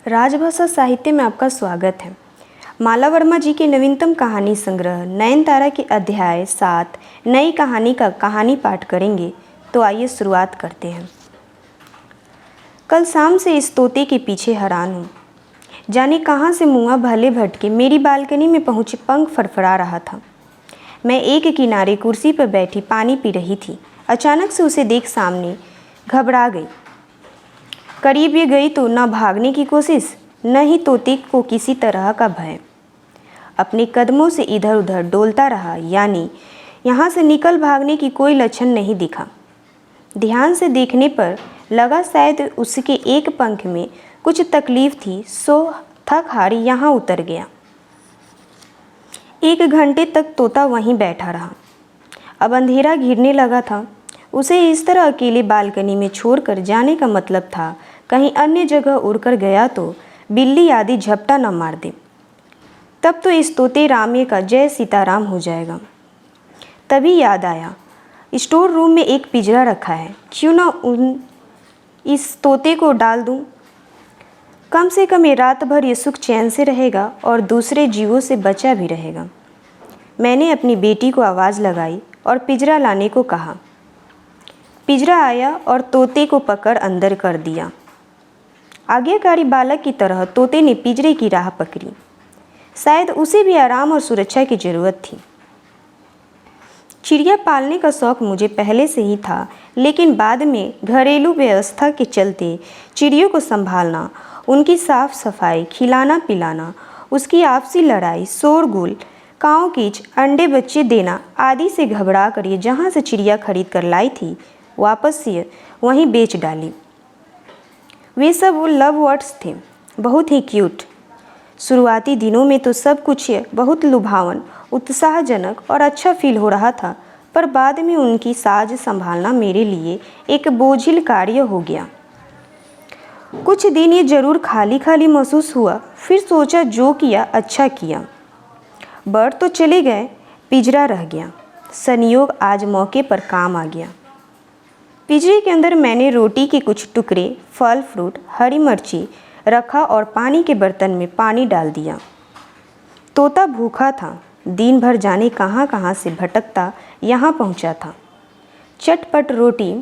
राजभाषा साहित्य में आपका स्वागत है। माला वर्मा जी के नवीनतम कहानी संग्रह नयनतारा के अध्याय 7 नई कहानी का कहानी पाठ करेंगे। तो आइए शुरुआत करते हैं। कल शाम से इस तोते के पीछे हैरान हूँ। जाने कहाँ से मुआ भले भटके मेरी बालकनी में पहुँचे पंख फड़फड़ा रहा था। मैं एक किनारे कुर्सी पर बैठी पानी पी रही थी। अचानक से उसे देख सामने घबरा गई। करीब ये गई तो न भागने की कोशिश, न ही तोते को किसी तरह का भय। अपने कदमों से इधर उधर डोलता रहा, यानी यहाँ से निकल भागने की कोई लक्षण नहीं दिखा। ध्यान से देखने पर लगा शायद उसके एक पंख में कुछ तकलीफ थी, सो थक हारी यहाँ उतर गया। 1 घंटे तक तोता वहीं बैठा रहा। अब अंधेरा घिरने लगा था। उसे इस तरह अकेले बालकनी में छोड़कर जाने का मतलब था कहीं अन्य जगह उड़कर गया तो बिल्ली आदि झपटा न मार दे। तब तो इस तोते रामे का जय सीताराम हो जाएगा। तभी याद आया, स्टोर रूम में एक पिंजरा रखा है, क्यों ना इस तोते को डाल दूं। कम से कम ये रात भर ये सुख चैन से रहेगा और दूसरे जीवों से बचा भी रहेगा। मैंने अपनी बेटी को आवाज़ लगाई और पिंजरा लाने को कहा। पिंजरा आया और तोते को पकड़ अंदर कर दिया। आज्ञाकारी बालक की तरह तोते ने पिंजरे की राह पकड़ी। शायद उसे भी आराम और सुरक्षा की ज़रूरत थी। चिड़िया पालने का शौक़ मुझे पहले से ही था, लेकिन बाद में घरेलू व्यवस्था के चलते चिड़ियों को संभालना, उनकी साफ सफाई, खिलाना पिलाना, उसकी आपसी लड़ाई, शोरगुल, काँव कीच, अंडे बच्चे देना आदि से घबरा कर ये जहाँ से चिड़िया खरीद कर लाई थी वापस से वहीं बेच डाली। वे सब लव बर्ड्स थे, बहुत ही क्यूट। शुरुआती दिनों में तो सब कुछ बहुत लुभावन, उत्साहजनक और अच्छा फील हो रहा था, पर बाद में उनकी साज संभालना मेरे लिए एक बोझिल कार्य हो गया। कुछ दिन ये ज़रूर खाली खाली महसूस हुआ, फिर सोचा जो किया अच्छा किया। बर्ड तो चले गए, पिंजरा रह गया। संयोग आज मौके पर काम आ गया। पिंजरे के अंदर मैंने रोटी के कुछ टुकड़े, फल फ्रूट, हरी मिर्ची रखा और पानी के बर्तन में पानी डाल दिया। तोता भूखा था, दिन भर जाने कहाँ कहाँ से भटकता यहाँ पहुँचा था। चटपट रोटी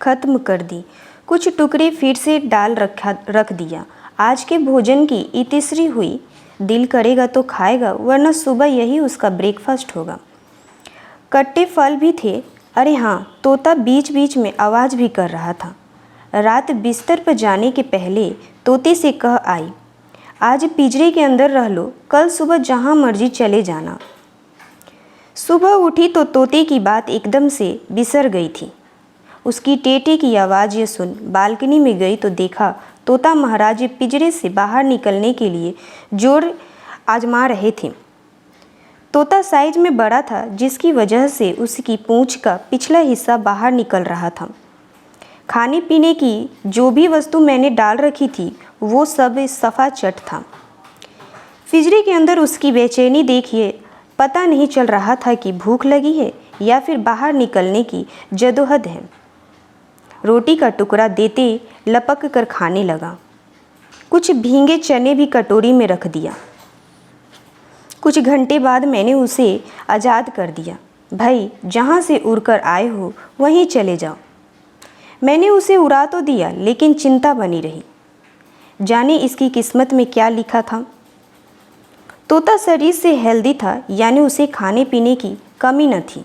खत्म कर दी, कुछ टुकड़े फिर से डाल रख दिया। आज के भोजन की इतिश्री हुई, दिल करेगा तो खाएगा, वरना सुबह यही उसका ब्रेकफास्ट होगा। कट्टे फल भी थे। अरे हाँ, तोता बीच बीच में आवाज़ भी कर रहा था। रात बिस्तर पर जाने के पहले तोते से कह आई, आज पिंजरे के अंदर रह लो, कल सुबह जहाँ मर्जी चले जाना। सुबह उठी तो तोते की बात एकदम से बिसर गई थी। उसकी टेटे की आवाज़ ये सुन बालकनी में गई तो देखा तोता महाराज पिंजरे से बाहर निकलने के लिए जोर आजमा रहे थे। तोता साइज में बड़ा था, जिसकी वजह से उसकी पूंछ का पिछला हिस्सा बाहर निकल रहा था। खाने पीने की जो भी वस्तु मैंने डाल रखी थी वो सब सफ़ा चट था। पिंजरे के अंदर उसकी बेचैनी देखिए, पता नहीं चल रहा था कि भूख लगी है या फिर बाहर निकलने की जदोहद है। रोटी का टुकड़ा देते लपक कर खाने लगा। कुछ भींगे चने भी कटोरी में रख दिया। कुछ घंटे बाद मैंने उसे आज़ाद कर दिया। भाई, जहाँ से उड़कर आए हो वहीं चले जाओ। मैंने उसे उड़ा तो दिया, लेकिन चिंता बनी रही। जाने इसकी किस्मत में क्या लिखा था। तोता शरीर से हेल्दी था, यानी उसे खाने पीने की कमी न थी।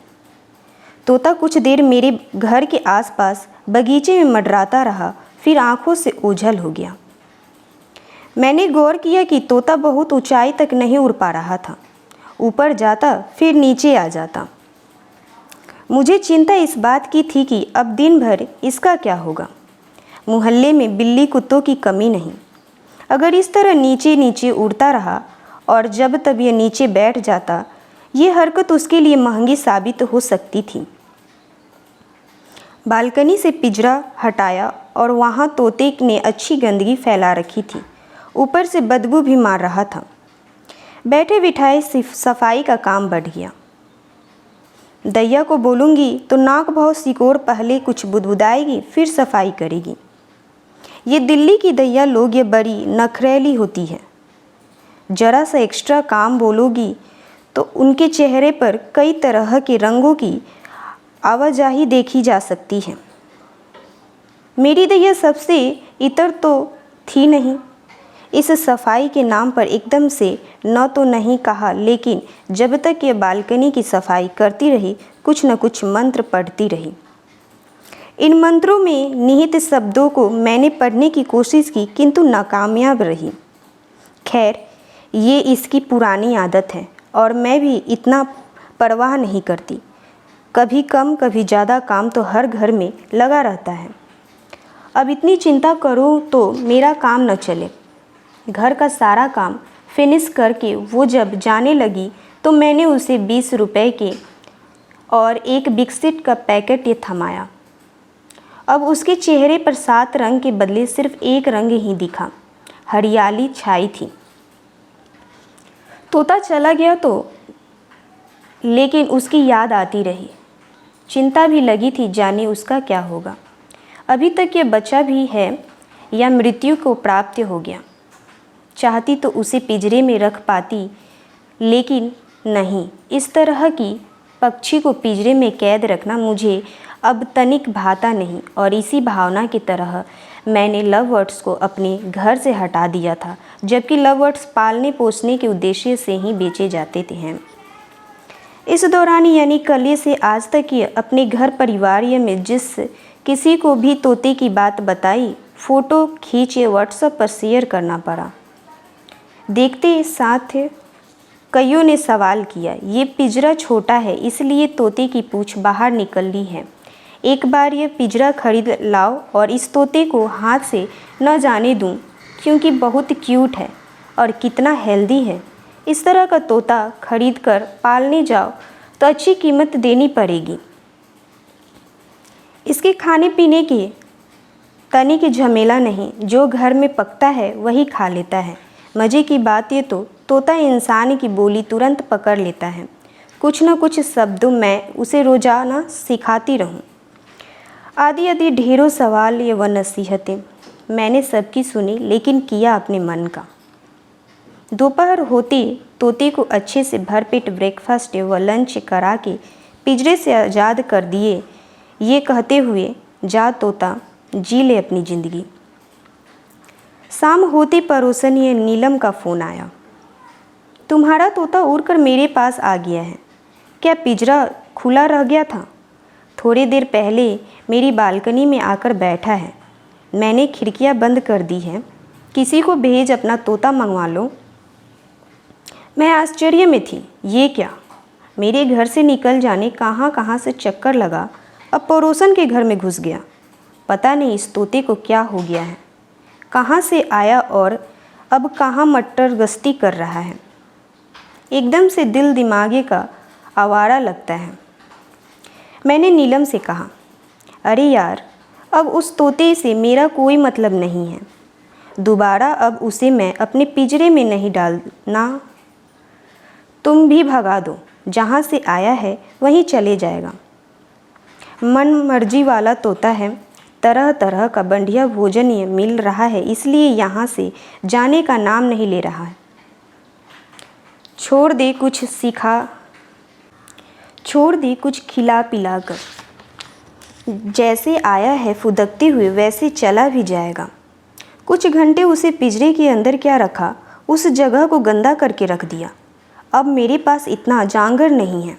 तोता कुछ देर मेरे घर के आसपास बगीचे में मंडराता रहा, फिर आंखों से ओझल हो गया। मैंने गौर किया कि तोता बहुत ऊंचाई तक नहीं उड़ पा रहा था। ऊपर जाता फिर नीचे आ जाता। मुझे चिंता इस बात की थी कि अब दिन भर इसका क्या होगा। मोहल्ले में बिल्ली कुत्तों की कमी नहीं। अगर इस तरह नीचे नीचे उड़ता रहा और जब तब ये नीचे बैठ जाता, ये हरकत उसके लिए महंगी साबित हो सकती थी। बालकनी से पिंजरा हटाया और वहाँ तोते ने अच्छी गंदगी फैला रखी थी। ऊपर से बदबू भी मार रहा था। बैठे बिठाए सफाई का काम बढ़ गया। दैया को बोलूँगी तो नाक भाव सिकोर पहले कुछ बुदबुदाएगी, फिर सफाई करेगी। ये दिल्ली की दैया लोग ये बड़ी नखरेली होती है। ज़रा सा एक्स्ट्रा काम बोलोगी तो उनके चेहरे पर कई तरह के रंगों की आवाजाही देखी जा सकती है। मेरी दैया सबसे इतर तो थी नहीं। इस सफाई के नाम पर एकदम से न तो नहीं कहा, लेकिन जब तक ये बालकनी की सफाई करती रही कुछ न कुछ मंत्र पढ़ती रही। इन मंत्रों में निहित शब्दों को मैंने पढ़ने की कोशिश की, किंतु नाकामयाब रही। खैर, ये इसकी पुरानी आदत है और मैं भी इतना परवाह नहीं करती। कभी कम कभी ज़्यादा काम तो हर घर में लगा रहता है। अब इतनी चिंता करूँ तो मेरा काम न चले। घर का सारा काम फिनिश करके वो जब जाने लगी तो मैंने उसे 20 रुपए के और एक बिस्किट का पैकेट ये थमाया। अब उसके चेहरे पर 7 रंग के बदले सिर्फ एक रंग ही दिखा। हरियाली छाई थी। तोता चला गया तो, लेकिन उसकी याद आती रही। चिंता भी लगी थी, जाने उसका क्या होगा। अभी तक ये बचा भी है या मृत्यु को प्राप्त हो गया। चाहती तो उसे पिंजरे में रख पाती, लेकिन नहीं। इस तरह की पक्षी को पिंजरे में कैद रखना मुझे अब तनिक भाता नहीं, और इसी भावना की तरह मैंने लव बर्ड्स को अपने घर से हटा दिया था, जबकि लव बर्ड्स पालने पोसने के उद्देश्य से ही बेचे जाते थे। इस दौरान यानी कल से आज तक ये अपने घर परिवार में जिस किसी को भी तोते की बात बताई, फ़ोटो खींचे व्हाट्सएप पर शेयर करना पड़ा। देखते साथ कईयों ने सवाल किया, ये पिंजरा छोटा है इसलिए तोते की पूंछ बाहर निकल ली है। एक बार ये पिंजरा खरीद लाओ और इस तोते को हाथ से न जाने दूं, क्योंकि बहुत क्यूट है और कितना हेल्दी है। इस तरह का तोता खरीद कर पालने जाओ तो अच्छी कीमत देनी पड़ेगी। इसके खाने पीने के तनिक झमेला नहीं, जो घर में पकता है वही खा लेता है। मज़े की बात ये तो तोता इंसान की बोली तुरंत पकड़ लेता है। कुछ न कुछ शब्दों मैं उसे रोज़ाना सिखाती रहूं। आदि आदि ढेरों सवाल व नसीहतें मैंने सबकी सुनी, लेकिन किया अपने मन का। दोपहर होते तोते को अच्छे से भरपेट ब्रेकफास्ट व लंच करा के पिंजरे से आज़ाद कर दिए, ये कहते हुए, जा तोता जी ले अपनी ज़िंदगी। शाम होते पड़ोसनी नीलम का फ़ोन आया। तुम्हारा तोता उड़कर मेरे पास आ गया है। क्या पिंजरा खुला रह गया था? थोड़ी देर पहले मेरी बालकनी में आकर बैठा है। मैंने खिड़कियां बंद कर दी हैं। किसी को भेज अपना तोता मंगवा लो। मैं आश्चर्य में थी। ये क्या? मेरे घर से निकल जाने कहाँ कहाँ से चक्कर लगा, अब पड़ोसन के घर में घुस गया। पता नहीं इस तोते को क्या हो गया है, कहाँ से आया और अब कहाँ मट्टर गश्ती कर रहा है। एकदम से दिल दिमागे का आवारा लगता है। मैंने नीलम से कहा, अरे यार, अब उस तोते से मेरा कोई मतलब नहीं है। दोबारा अब उसे मैं अपने पिंजरे में नहीं डालना। तुम भी भगा दो, जहाँ से आया है वहीं चले जाएगा। मन मर्जी वाला तोता है, तरह तरह का बढ़िया भोजन ये मिल रहा है, इसलिए यहाँ से जाने का नाम नहीं ले रहा है। छोड़ दे कुछ खिला पिला कर। जैसे आया है फुदकते हुए वैसे चला भी जाएगा। कुछ घंटे उसे पिंजरे के अंदर क्या रखा, उस जगह को गंदा करके रख दिया। अब मेरे पास इतना जांगर नहीं है।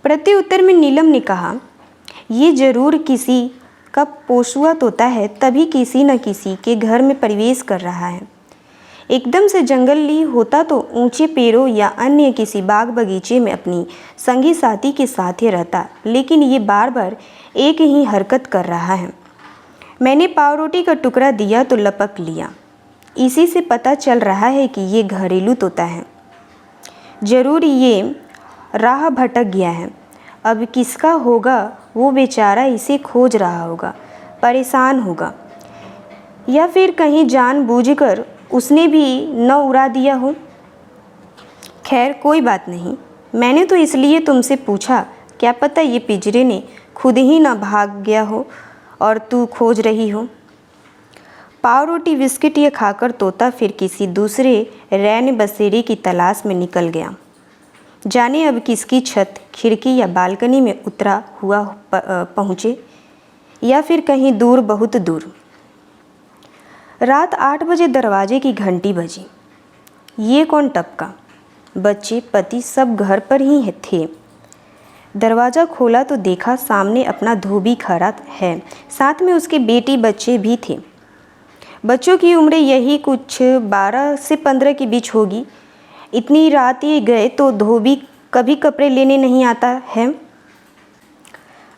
प्रत्युत्तर में नीलम ने कहा, ये जरूर किसी का पोसुआ तोता है, तभी किसी न किसी के घर में प्रवेश कर रहा है। एकदम से जंगली होता तो ऊंचे पेड़ों या अन्य किसी बाग बगीचे में अपनी संगी साथी के साथ ही रहता, लेकिन ये बार बार एक ही हरकत कर रहा है। मैंने पाव रोटी का टुकड़ा दिया तो लपक लिया। इसी से पता चल रहा है कि ये घरेलू तोता है। ज़रूर ये राह भटक गया है। अब किसका होगा, वो बेचारा इसे खोज रहा होगा, परेशान होगा, या फिर कहीं जानबूझकर उसने भी न उड़ा दिया हो। खैर कोई बात नहीं, मैंने तो इसलिए तुमसे पूछा, क्या पता ये पिंजरे ने खुद ही न भाग गया हो और तू खोज रही हो। पाव रोटी बिस्किट ये खाकर तोता फिर किसी दूसरे रैन बसेरे की तलाश में निकल गया। जाने अब किसकी छत, खिड़की या बालकनी में उतरा हुआ पहुँचे, या फिर कहीं दूर, बहुत दूर। रात 8 बजे दरवाजे की घंटी बजी। ये कौन टपका? बच्चे, पति सब घर पर ही थे। दरवाज़ा खोला तो देखा सामने अपना धोबी खड़ा है, साथ में उसके बेटी बच्चे भी थे। बच्चों की उम्र यही कुछ 12 से 15 के बीच होगी। इतनी रात ये गए तो धोबी कभी कपड़े लेने नहीं आता है।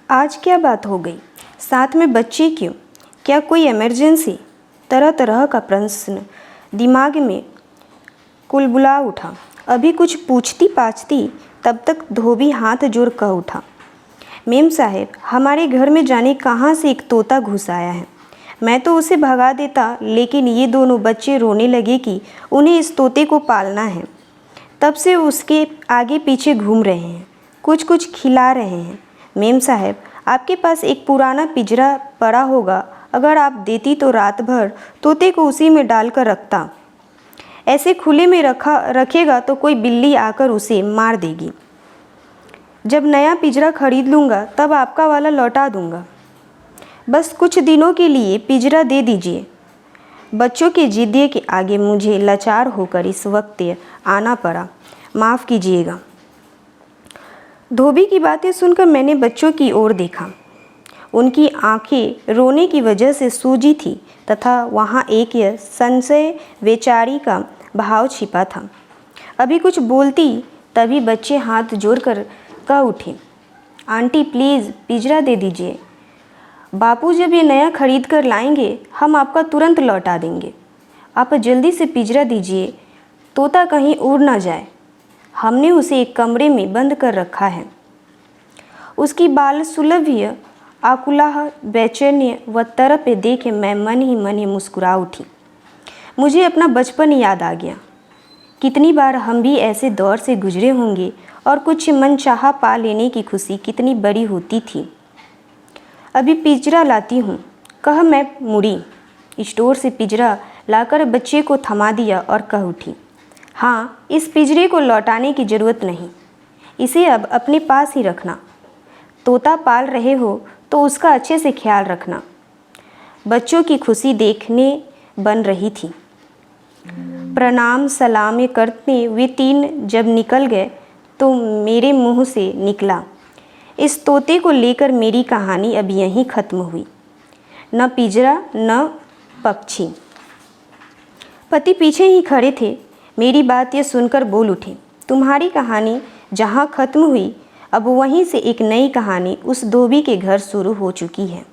आज क्या बात हो गई? साथ में बच्चे क्यों? क्या कोई इमरजेंसी? तरह तरह का प्रश्न दिमाग में कुलबुला उठा। अभी कुछ पूछती पाछती तब तक धोबी हाथ जोड़ कह उठा, मेम साहेब, हमारे घर में जाने कहाँ से एक तोता घुस आया है। मैं तो उसे भगा देता, लेकिन ये दोनों बच्चे रोने लगे कि उन्हें इस तोते को पालना है। तब से उसके आगे पीछे घूम रहे हैं, कुछ कुछ खिला रहे हैं। मेम साहेब, आपके पास एक पुराना पिंजरा पड़ा होगा, अगर आप देती तो रात भर तोते को उसी में डालकर रखता। ऐसे खुले में रखेगा तो कोई बिल्ली आकर उसे मार देगी। जब नया पिंजरा खरीद लूँगा तब आपका वाला लौटा दूँगा। बस कुछ दिनों के लिए पिंजरा दे दीजिए। बच्चों के जिद्दे के आगे मुझे लाचार होकर इस वक्त आना पड़ा, माफ़ कीजिएगा। धोबी की बातें सुनकर मैंने बच्चों की ओर देखा। उनकी आंखें रोने की वजह से सूजी थी तथा वहाँ एक संशय बेचारी का भाव छिपा था। अभी कुछ बोलती तभी बच्चे हाथ जोड़कर कह उठे, आंटी प्लीज़ पिंजरा दे दीजिए। बापू जब ये नया खरीद कर लाएंगे हम आपका तुरंत लौटा देंगे। आप जल्दी से पिंजरा दीजिए, तोता कहीं उड़ ना जाए। हमने उसे एक कमरे में बंद कर रखा है। उसकी बाल सुलभ्य आकुलाह, बेचैन्य व तरफ देखे मैं मन ही मुस्कुरा उठी। मुझे अपना बचपन याद आ गया। कितनी बार हम भी ऐसे दौर से गुजरे होंगे और कुछ मनचाहा पा लेने की खुशी कितनी बड़ी होती थी। अभी पिंजरा लाती हूँ, कह मैं मुड़ी। स्टोर से पिंजरा लाकर बच्चे को थमा दिया और कह उठी, हाँ, इस पिंजरे को लौटाने की ज़रूरत नहीं, इसे अब अपने पास ही रखना। तोता पाल रहे हो तो उसका अच्छे से ख्याल रखना। बच्चों की खुशी देखने बन रही थी। प्रणाम सलाम करते वे तीन जब निकल गए तो मेरे मुंह से निकला, इस तोते को लेकर मेरी कहानी अब यहीं ख़त्म हुई। न पिंजरा न पक्षी। पति पीछे ही खड़े थे। मेरी बात ये सुनकर बोल उठे, तुम्हारी कहानी जहाँ ख़त्म हुई अब वहीं से एक नई कहानी उस धोबी के घर शुरू हो चुकी है।